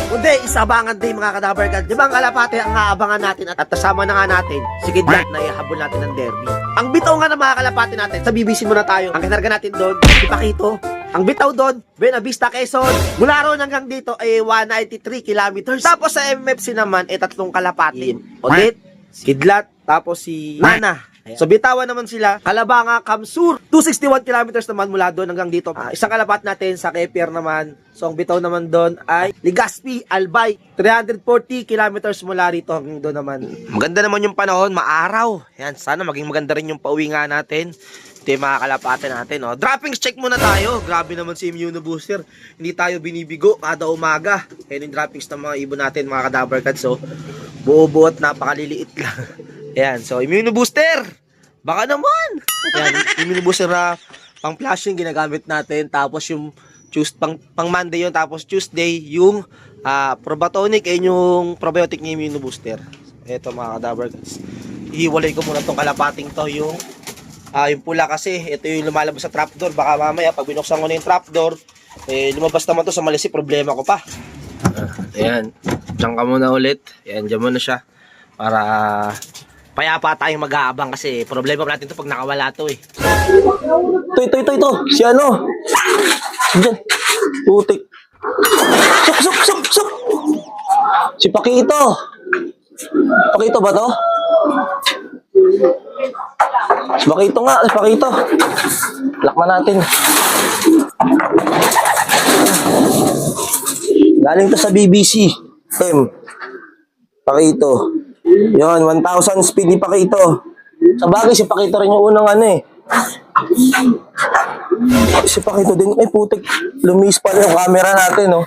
Kundi, isabangan din mga kadabar ka. Di ba ang kalapate ang aabangan natin at kasama na nga natin si Kidlat na ihabol natin ng derby. Ang bitaw nga ng mga kalapate natin, sa BBC muna tayo. Ang kinarga natin doon, si Pakito. Ang bitaw doon, Buena Vista, Quezon. Mula roon hanggang dito ay 193 kilometers. Tapos sa MFC naman, ay tatlong kalapate. Odette, Kidlat, tapos si Nana. So bitawan naman sila, Calabanga, Kamsur, 261 kilometers naman mula doon hanggang dito. Isang kalapat natin sa Kepier naman. So ang bitaw naman doon ay Legazpi, Albay, 340 kilometers mula rito hanggang doon naman. Maganda naman yung panahon, maaraw. Yan, sana maging maganda rin yung pauwi nga natin. Ito yung mga kalapate natin. Oh. Droppings check muna tayo. Grabe naman si Immuno Booster. Hindi tayo binibigo kada umaga. Yan yung droppings ng mga ibon natin, mga kadabar cats. So buo-buo at napakaliliit lang. Ayan, so Immuno Booster, baka naman. Ayan, Immuno Booster na pang flashing ginagamit natin. Tapos yung pang Monday yun. Tapos Tuesday yung Probatonic ay yung probiotic ni Immuno Booster. Ito mga kadabar. Ihiwalay ko muna tong kalapating to. Yung pula kasi, ito yung lumalabas sa trapdoor. Baka mamaya pag binuksan ko na yung trapdoor, lumabas naman to sa malisi, problema ko pa. Ayan, diyan ka muna ulit. Ayan, diyan muna siya. Para payapa tayong mag-aabang kasi problema pa natin to pag nakawala to eh. Ito. Si ano? Diyan. Putik. Suk. Si Pakito. Pakito ba to? Si Pakito nga. Si Pakito. Lakman natin. Galing to sa BBC. Tim. Pakito. Yun, 1,000 speed ni Pakito. Sa bagay, si Pakito rin yung unang ano eh. Si Pakito din. Ay, putik. Lumis pa yung camera natin, oh.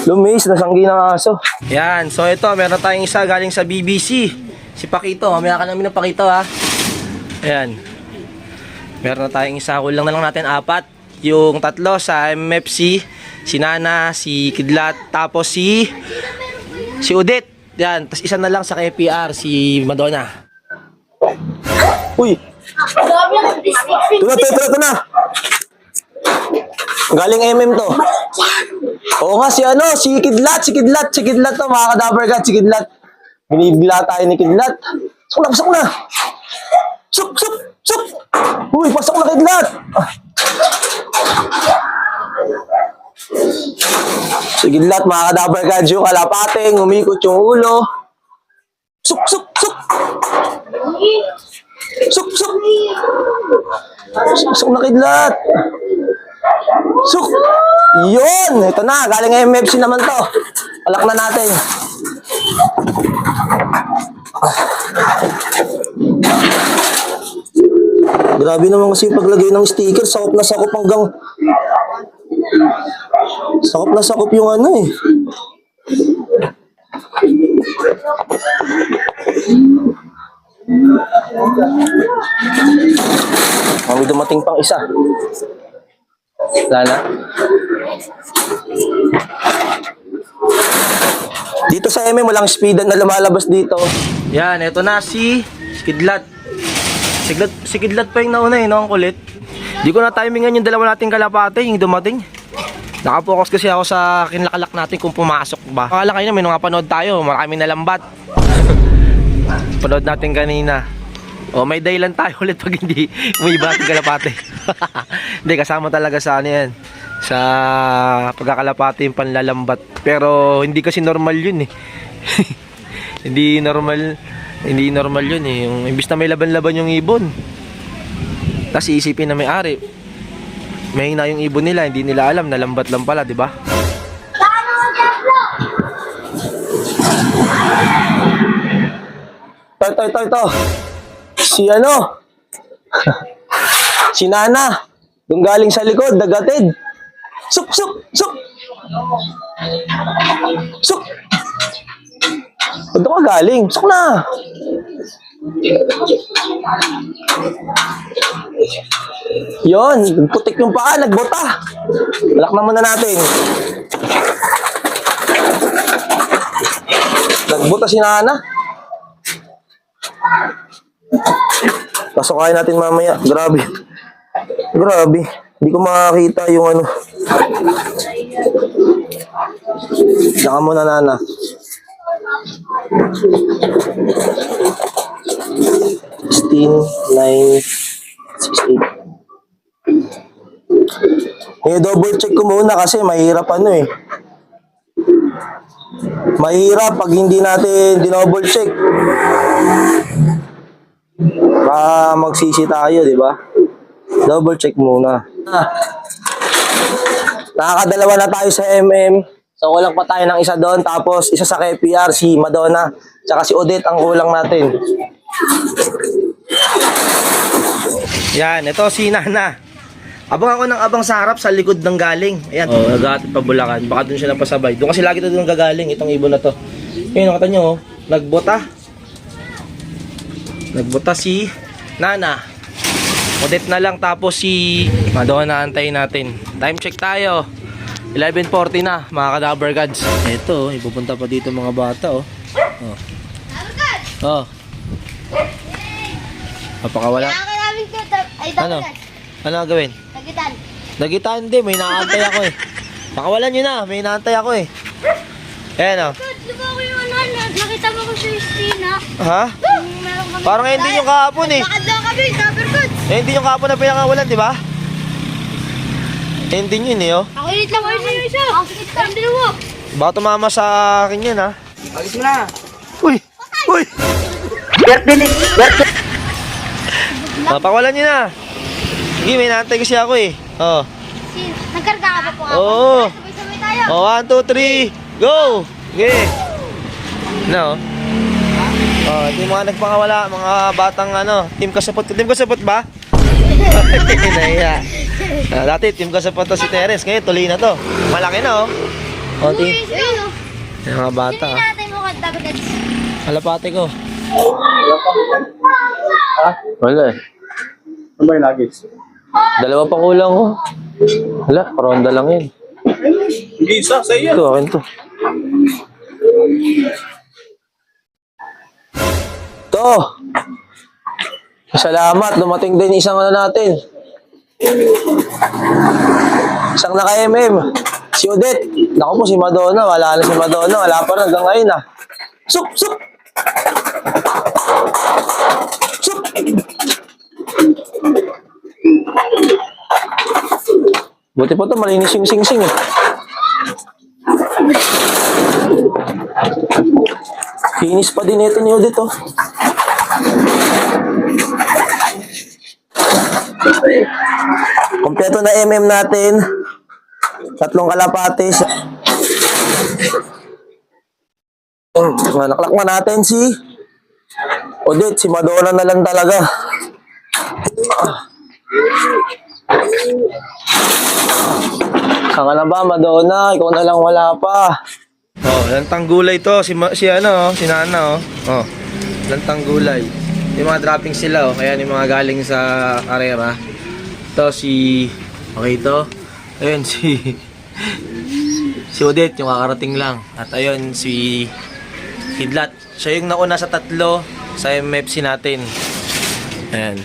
Lumis, nasanggi ng aso. Yan, so ito, meron tayong isa galing sa BBC. Si Pakito, mamaya ka namin ng Pakito, ha. Ayan. Meron na tayong isa. Kulang na lang natin 4. Yung 3 sa MFC. Si Nana, si Kidlat, tapos si Odette. Yan, tas isa na lang sa KPR, si Madonna. Uy! Ito na! Galing MM to. Oo nga, si Kidlat to, mga kadabar cat, si Kidlat. Binibila tayo ni Kidlat. Pasok na! Suk! Uy, pasok na Kidlat! Sige lahat mga kadabar guys, yung kalapating, umikot yung ulo. Suk! Suk na Kidlat! Suk! Yun! Ito na, galing MFC naman to. Alak na natin. Grabe naman kasi yung paglagay ng sticker, sakop na sakop hanggang sakop yung ano eh. May dumating pang isa. Lala. Dito sa MM, walang speedan na lumalabas dito. Yan, eto na si Kidlat. Si Kidlat pa yung nauna eh, no? Ang kulit. Di ko na timingan yung dalawa nating kalapate, yung dumating. Nakapokus kasi ako sa kinlakalak natin kung pumasok ba. Akala kayo na may mga panood tayo, maraming nalambat. Panood natin kanina. O may dahilan tayo ulit pag hindi umiiba natin kalapate. Hindi, kasama talaga sa ano yan, sa pagkakalapate yung panlalambat. Pero hindi kasi normal yun eh. Hindi normal yun eh. Yung imbis na may laban-laban yung ibon, tapos iisipin na may-ari, mahina yung ibon nila, hindi nila alam, nalambat lang pala, di ba? Ito. Si ano? Si Nana. Doon galing sa likod, dagatid. Suk! Ito ka galing. Suk na! Yon, putik yung paa, nagbota. Balak na muna natin. Nagbota si Nana. Pasukain natin mamaya. Grabe. Hindi ko makakita yung ano. Saka muna, Nana. 16, 9, 6, 8. Double check ko muna kasi mahirap ano eh. Mahirap pag hindi natin dinouble check. Baka magsisi tayo, di ba? Double check muna. Nakakadalawa na tayo sa MM. So kulang pa tayo ng isa doon. Tapos isa sa KPR, si Madonna. Tsaka si Odette ang kulang natin. Yan, ito si Nana. Abang ako ng abang sa harap, sa likod ng galing. Ayan, nag-aatid pa Bulacan. Baka doon siya napasabay. Doon kasi lagi ito doon gagaling, itong ibon na to. Ayan, nakita nyo, nagbota. Nagbota si Nana. Odette na lang, tapos si Madonna antayin natin. Time check tayo. 11:40 na, mga Kadaver Gods. Ito, ipupunta pa dito mga bata, oh. Oh. Papakawala. Ano? Ano gagawin? Dagitan. Dagitan, hindi. May naantay ako eh. Pakawalan nyo na. May naantay ako eh. Ayan, oh. Di ba ako yung nakita mo ko sa Istina? Ha? Meron kami. Parang hindi yung kahapon eh. Bakit lang kami, Daver Gods? Hindi yung kahapon na pinakawalan, di ba? Hindi yun eh, oh. Ako ulit lang kayo sa'yo isa. Ako sakit ka. Hindi mo. Baka tumama sa akin yan, ha? Alis mo na. Uy! Uy! Pakawalan nyo na. Sige, may naantay kasi ako eh. Oh. Nagkarga ka pa po ako. Oo. Sabay-sabay tayo. Oh, 1, 2, 3, go! Okay. No. Oh, ito yung mga nagpakawala, mga batang ano, team kasapot. Team kasapot ba? Nahiya. Dati team kasapot to si Teres, ngayon tuloy na to. Malaki na oh. Oh, team. Yung mga bata. Sino natin mo ka, Daver Gods? Kalapate ko. Wala eh. Ano ba yung nuggets? Dalawa pa kulang ko. Wala, paronda lang yun. Hindi isa, sa iyo. Ito, akin to. To! Salamat, dumating din isang ano natin. Isang naka-MM. Si Odette. Naku po, si Madonna. Wala na si Madonna. Wala pa rin hanggang ngayon ah. Sup! Sup! Sup! Buti pa ito, malinis yung sing-sing eh. Kinis pa din ito ni Odette oh. Kompleto na MM natin. 3 kalapatis. Naklak natin si Odette, si Madonna na lang talaga. Saan ka na ba, Madonna? Ikaw na lang wala pa. Oh, lantang gulay to. Si ano, si Nana, oh. Oh, lantang gulay. Yung mga dropping sila, oh. Kaya yung mga galing sa arera. Ito si... Okay ito. Ayun, si Odette, yung kakarating lang. At ayun, si Kidlat. Siya yung nauna sa 3 sa MFC natin. Ayan.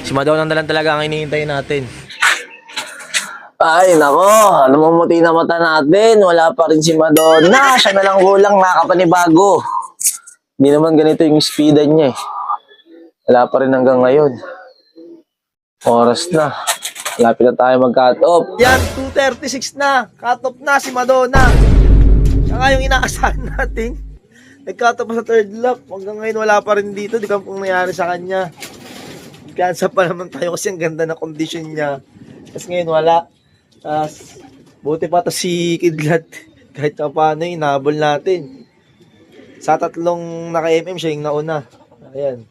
Si Madonna na lang talaga ang hinihintay natin. Ay, nako. Ano mamuti na mata natin? Wala pa rin si Madonna. Siya na lang kulang, nakapanibago. Hindi naman ganito yung speedan niya eh. Wala pa rin hanggang ngayon. Oras na. Lapit na tayo mag-cut off. Yan, 2:36 na. Cut off na si Madonna. Siya nga yung inaasahan natin. Nag-cut off pa sa 3rd lap. Hanggang ngayon wala pa rin dito. Di ka pong nangyari sa kanya. Kansa pa naman tayo kasi ang ganda na condition niya. Tapos ngayon wala. Tapos buti pa to si Kidlat. Kahit pa paano inabol natin. Sa 3 naka-MM siya yung nauna. Ayan.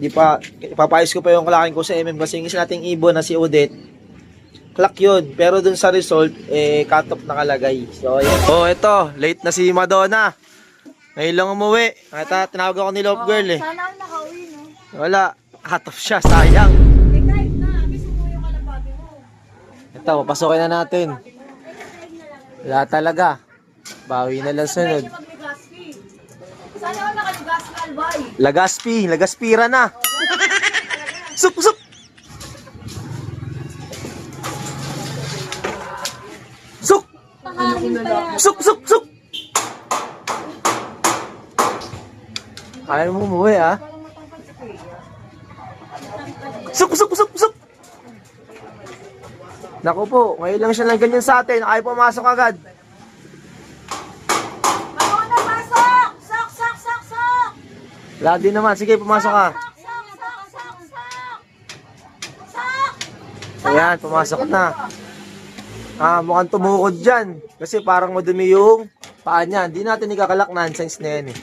Di pa, ipapayos ko pa yung kalaking ko sa MM kasi yung isa nating ibon na si Odette. Clock yun. Pero dun sa result, cut off nakalagay. So, ayan. Oh, ito. Late na si Madonna. Ngayon lang umuwi. Nakita, tinawag ako ni Love Girl eh. Sana ako nakauwi, no? Wala. Cut off siya. Sayang. Kahit na, miss mo yung kalapati mo. Ito, papasukin na natin. Wala talaga. Bawi na lang sunod. Sana ako nakalugas na albay. Lagaspi. Lagaspira na. Sup, sup. Sup. Suk, suk, suk! Kaya mo umuwi, ha? Suk, suk, suk, suk! Naku po, ngayon lang siya lang ganyan sa atin. Ayaw pumasok agad. Madonna, pasok! Sok, sok, sok, sok! Wala din naman. Sige, pumasok ka. Sok, sok, sok, sok, sok! Sok! Ayan, pumasok na. Mukhang tumukod dyan. Kasi parang madumi yung paa niya. Hindi natin ikakalak, nonsense na yan eh.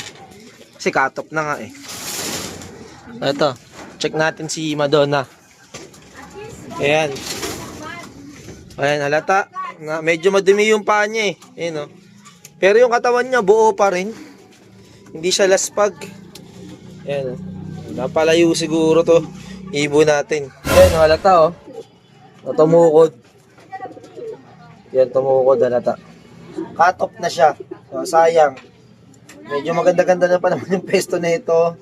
Kasi katop na nga eh. Ito, check natin si Madonna. Ayan. Ayan, halata. Na, medyo madumi yung paa niya eh. Ayan o. Pero yung katawan niya, buo pa rin. Hindi siya laspag. Ayan o. Napalayo siguro to. Ibo natin. Ayan o, halata o. Tumukod. Yan, tumukod, halata. Cut off na siya. So, sayang. Medyo maganda-ganda na pa naman yung pesto na ito.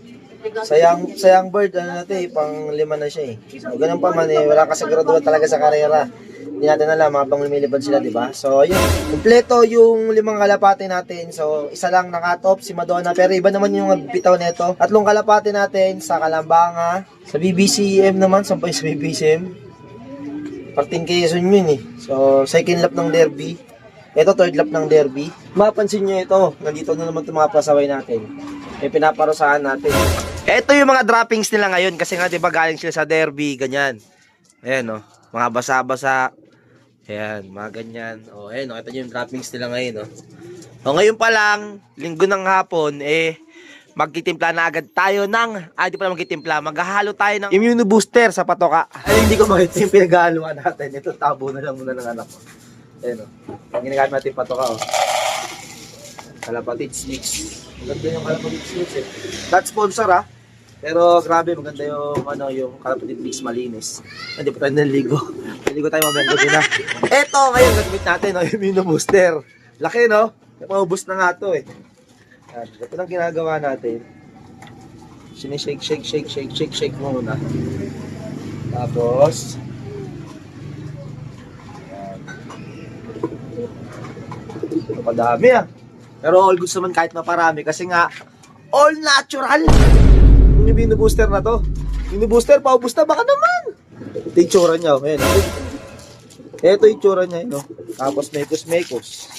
Sayang bird, ano natin, pang 5 na siya eh. So, ganun pa man eh, wala kasiguraduhan talaga sa karera. Hindi natin alam habang lumilipad sila, di ba? So, yun. Kompleto yung 5 kalapate natin. So, isa lang nakatop, si Madonna. Pero iba naman yung bitaw nito. 3 kalapate natin sa Kalambanga. Sa BBCM naman, saan pa yung sa BBCM? Parting Quezon yun eh. So, second lap ng derby. Ito, third lap ng derby. Mapansin nyo ito, nandito na naman itong mga pasaway natin. May pinaparusahan natin. Ito yung mga droppings nila ngayon kasi nga diba galing sila sa derby, ganyan. Ayan o, mga basa-basa. Ayan, mga ganyan. O, ayan o, ito yung droppings nila ngayon o. O, ngayon pa lang, linggo ng hapon, magtitimpla na agad tayo ng, di pala magtitimpla, maghahalo tayo ng immune booster sa patoka. Ay, hindi ko makita yung pinaghahaluan natin. Ito, tabo na lang muna ng anak ko. Ayan o. Ang ginagamit natin patoka o. Kalapatids mix. Maganda yung kalapatids mix eh. Not sponsor ha. Pero grabe, maganda yung yung kalapatids mix, malinis. Hindi pa tayo naligo. Naligo tayo mamaya gabi na. Eto, ngayon gagamit natin yung immune booster. Laki no? Maubos na nga to eh. At ito lang ginagawa natin. Sinishake, shake muna. Tapos, madami ah. Pero all goods naman kahit maparami kasi nga all natural. Yung binubooster na to. Binubooster, paubos na baka naman. Ito yung tsura niya. Ayan. Ito yung tsura niya. No? Tapos mekos.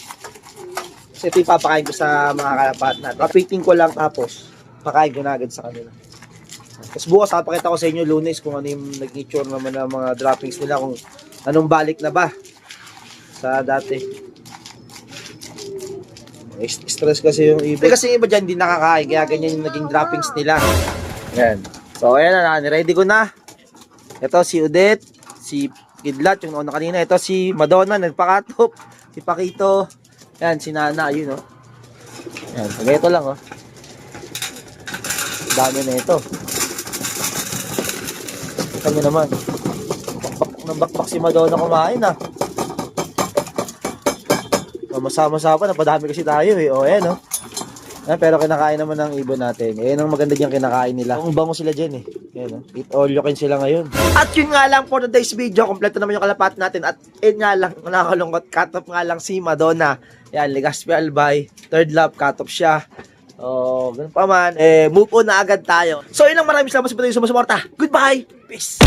Kasi ito yung papakain ko sa mga kalapat natin. Kapiting ko lang tapos pakain ko na agad sa kanila. Tapos bukas papakita ko sa inyo Lunes kung ano yung nag-nature naman ng mga droppings nila. Kung anong balik na ba sa dati. Stress kasi yung iba. Kasi yung iba dyan hindi nakakain. Kaya ganyan yung naging droppings nila. Ayan. So ayan na. Ready ko na. Ito si Odette. Si Kidlat. Yung nauna kanina. Ito si Madonna. Nagpakatop. Si Pakito. Ayan. Si Nana. Ayun o. Ayan. So ito lang o. Dami na ito. Kita nyo naman. Bakbak si Madonna kumain ah. Masama-sama, napadami kasi tayo eh. O, ayan o. Pero kinakain naman ng ibon natin. Ayan ang maganda dyan kinakain nila. Ang bango sila dyan eh. Ayan o. Eat all you can sila ngayon. At yun nga lang for today's video. Kompleto naman yung kalapat natin. At yun nga lang, nakakalungkot. Cut off nga lang si Madonna. Ayan, Legazpi Albay. Third lap, cut off siya. O, ganun pa man. Move on na agad tayo. So, yun lang, maraming salamat sa patuloy sumusuporta. Goodbye! Peace!